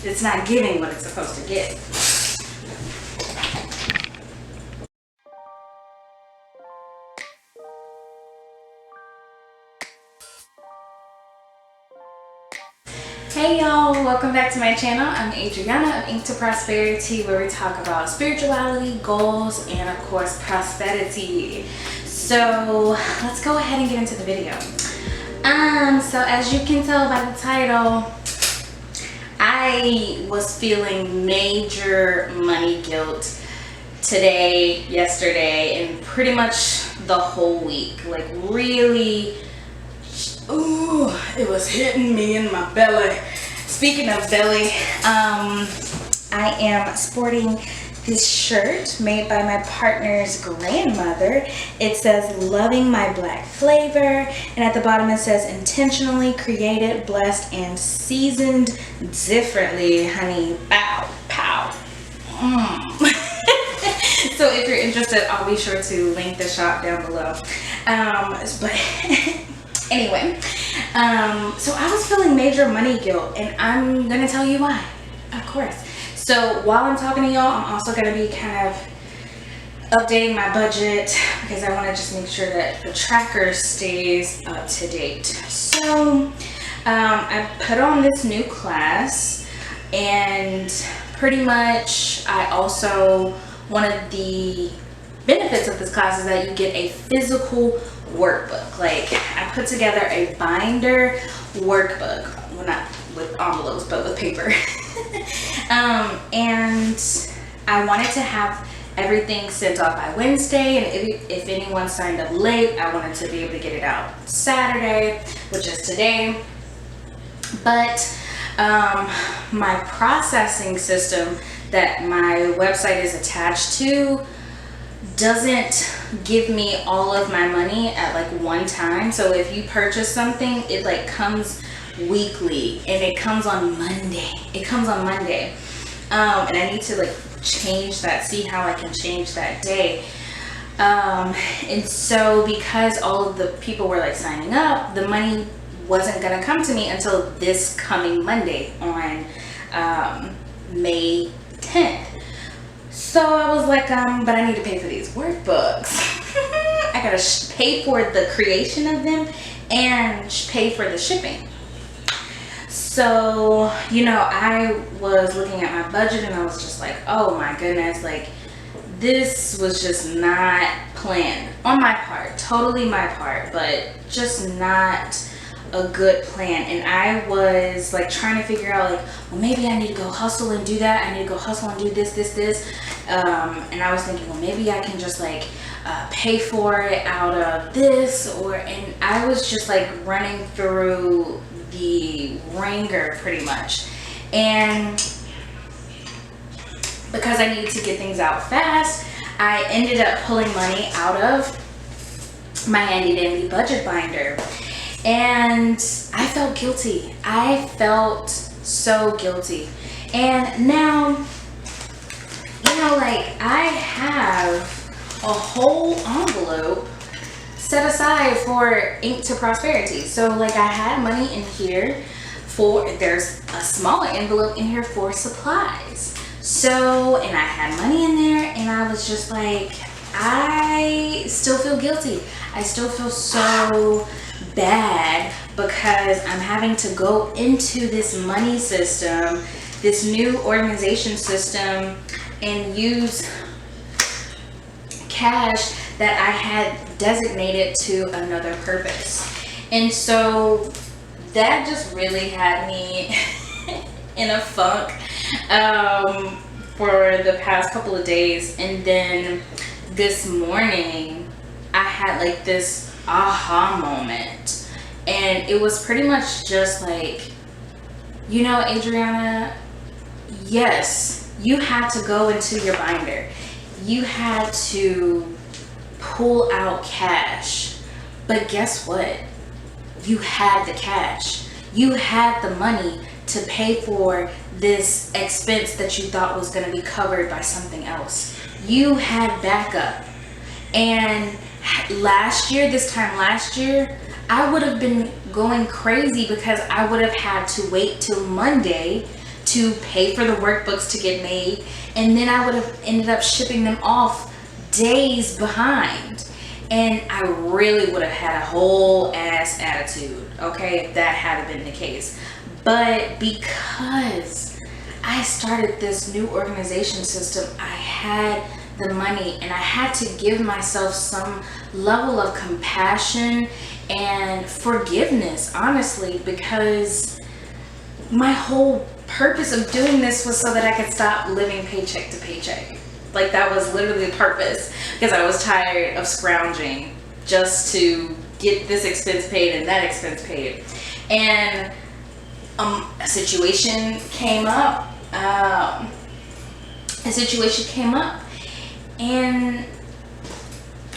it's not giving what it's supposed to give. Hey y'all, welcome back to my channel. I'm Adriana of Ink to Prosperity, where we talk about spirituality, goals, and of course prosperity. So let's go ahead and get into the video. So as you can tell by the title, I was feeling major money guilt today, yesterday, and pretty much the whole week. Like really, ooh, it was hitting me in my belly. Speaking of belly, I am sporting this shirt made by my partner's grandmother. It says loving my black flavor, and at the bottom it says intentionally created, blessed, and seasoned differently, honey. Bow, pow. So if you're interested, I'll be sure to link the shop down below. But anyway, so I was feeling major money guilt, and I'm gonna tell you why, of course. So while I'm talking to y'all, I'm also gonna be kind of updating my budget because I want to just make sure that the tracker stays up to date. So I put on this new class, and pretty much I also, one of the benefits of this class is that you get a physical workbook. Like I put together a binder workbook, well not with envelopes but with paper. And I wanted to have everything sent off by Wednesday, and if anyone signed up late, I wanted to be able to get it out Saturday, which is today. But my processing system that my website is attached to doesn't give me all of my money at like one time. So if you purchase something, it like comes weekly, and it comes on Monday. And I need to like change that, see how I can change that day. And so because all of the people were like signing up, the money wasn't gonna come to me until this coming Monday on May 10th. So I was like, but I need to pay for these workbooks. I gotta pay for the creation of them and pay for the shipping. So, you know, I was looking at my budget and I was just like, oh my goodness, like this was just not planned on my part, totally my part, but just not a good plan. And I was like trying to figure out like, well, maybe I need to go hustle and do that. I need to go hustle and do this. And I was thinking, well, maybe I can just like pay for it out of this, and I was just like running through the ringer pretty much. And because I needed to get things out fast, I ended up pulling money out of my handy dandy budget binder, and I felt guilty. I felt so guilty. And now, you know, like I have a whole envelope set aside for Ink to Prosperity. So like I had money in here there's a smaller envelope in here for supplies. So, and I had money in there, and I was just like, I still feel guilty. I still feel so bad because I'm having to go into this money system, this new organization system, and use cash that I had designated to another purpose. And so that just really had me in a funk for the past couple of days. And then this morning I had like this aha moment, and it was pretty much just like, you know, Adriana, yes, you had to go into your binder. You had to pull out cash, but guess what? You had the cash. You had the money to pay for this expense that you thought was going to be covered by something else. You had backup. And this time last year, I would have been going crazy because I would have had to wait till Monday to pay for the workbooks to get made, and then I would have ended up shipping them off days behind. And I really would have had a whole ass attitude, okay, if that had been the case. But because I started this new organization system, I had the money, and I had to give myself some level of compassion and forgiveness, honestly, because my whole purpose of doing this was so that I could stop living paycheck to paycheck. Like, that was literally the purpose, because I was tired of scrounging just to get this expense paid and that expense paid. And a situation came up. And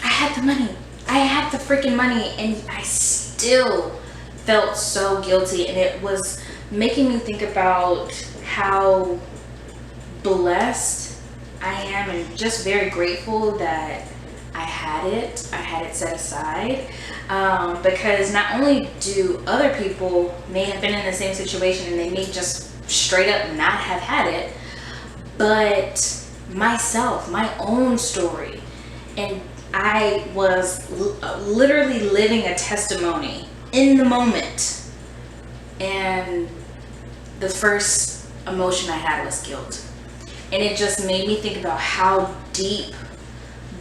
I had the money. I had the freaking money, and I still felt so guilty. And it was making me think about how blessed I am, and just very grateful that I had it set aside. Because not only do other people may have been in the same situation and they may just straight up not have had it, but myself, my own story. And I was literally living a testimony in the moment. And the first emotion I had was guilt. And it just made me think about how deep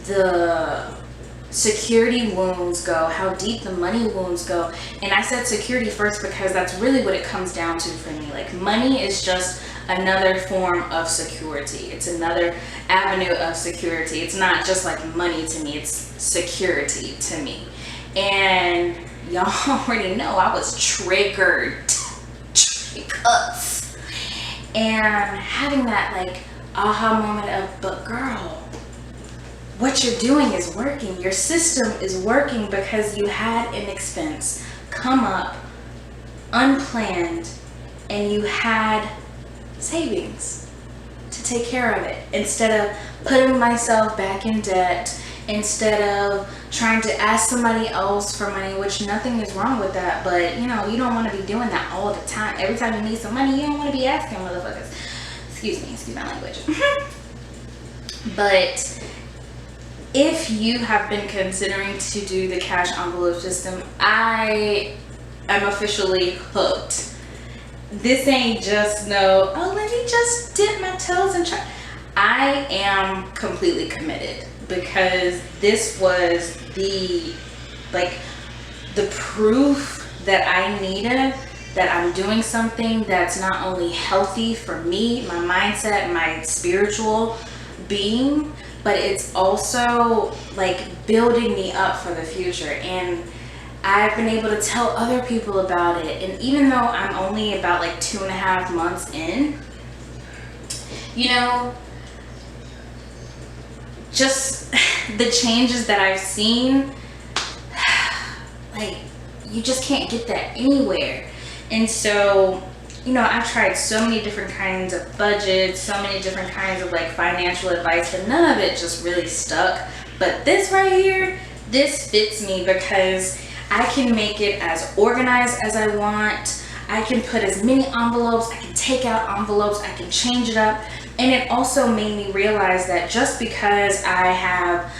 the security wounds go, how deep the money wounds go. And I said security first because that's really what it comes down to for me. Like, money is just another form of security. It's another avenue of security. It's not just like money to me, it's security to me. And y'all already know I was triggered. And having that like aha moment of, but girl, what you're doing is working. Your system is working because you had an expense come up unplanned, and you had savings to take care of it, instead of putting myself back in debt, instead of trying to ask somebody else for money, which nothing is wrong with that, but you know, you don't want to be doing that all the time. Every time you need some money, you don't want to be asking motherfuckers. Excuse my language. But if you have been considering to do the cash envelope system, I am officially hooked. This ain't just let me just dip my toes and try. I am completely committed, because this was the proof that I needed that I'm doing something that's not only healthy for me, my mindset, my spiritual being, but it's also like building me up for the future. And I've been able to tell other people about it. And even though I'm only about like 2.5 months in, you know, just the changes that I've seen, like, you just can't get that anywhere. And so, you know, I've tried so many different kinds of budgets, so many different kinds of like financial advice, but none of it just really stuck. But this right here, this fits me, because I can make it as organized as I want. I can put as many envelopes, I can take out envelopes, I can change it up. And it also made me realize that just because I have,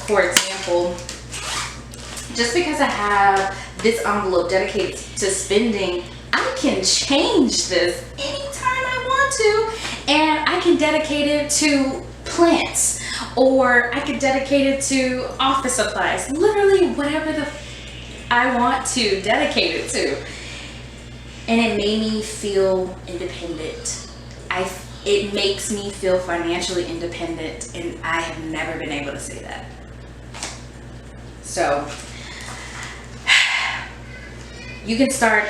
for example, just because I have this envelope dedicated to spending, I can change this anytime I want to. And I can dedicate it to plants, or I could dedicate it to office supplies, literally whatever I want to dedicate it to. And it made me feel independent. It makes me feel financially independent, and I have never been able to say that. So you can start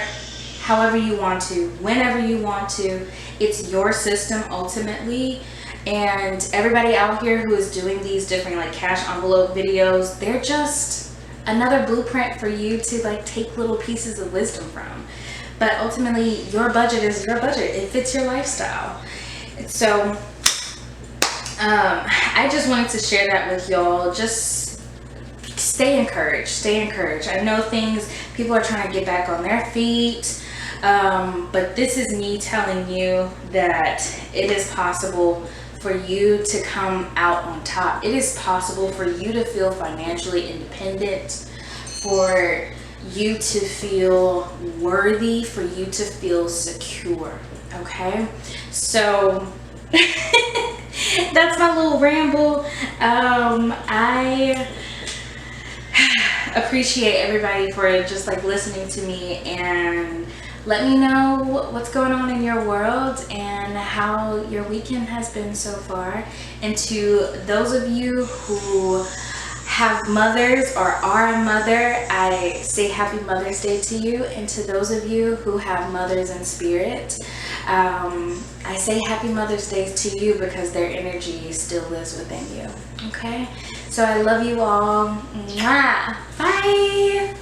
however you want to, whenever you want to. It's your system ultimately. And everybody out here who is doing these different like cash envelope videos, they're just another blueprint for you to like take little pieces of wisdom from. But ultimately, your budget is your budget. It fits your lifestyle. So I just wanted to share that with y'all. Just stay encouraged. Stay encouraged. I know people are trying to get back on their feet. But this is me telling you that it is possible for you to come out on top. It is possible for you to feel financially independent, for you to feel worthy, for you to feel secure. Okay, so that's my little ramble. I appreciate everybody for just like listening to me, and let me know what's going on in your world and how your weekend has been so far. And to those of you who have mothers or are a mother, I say happy Mother's Day to you. And to those of you who have mothers in spirit, I say happy Mother's Day to you, because their energy still lives within you. Okay, so I love you all. Mwah. Bye.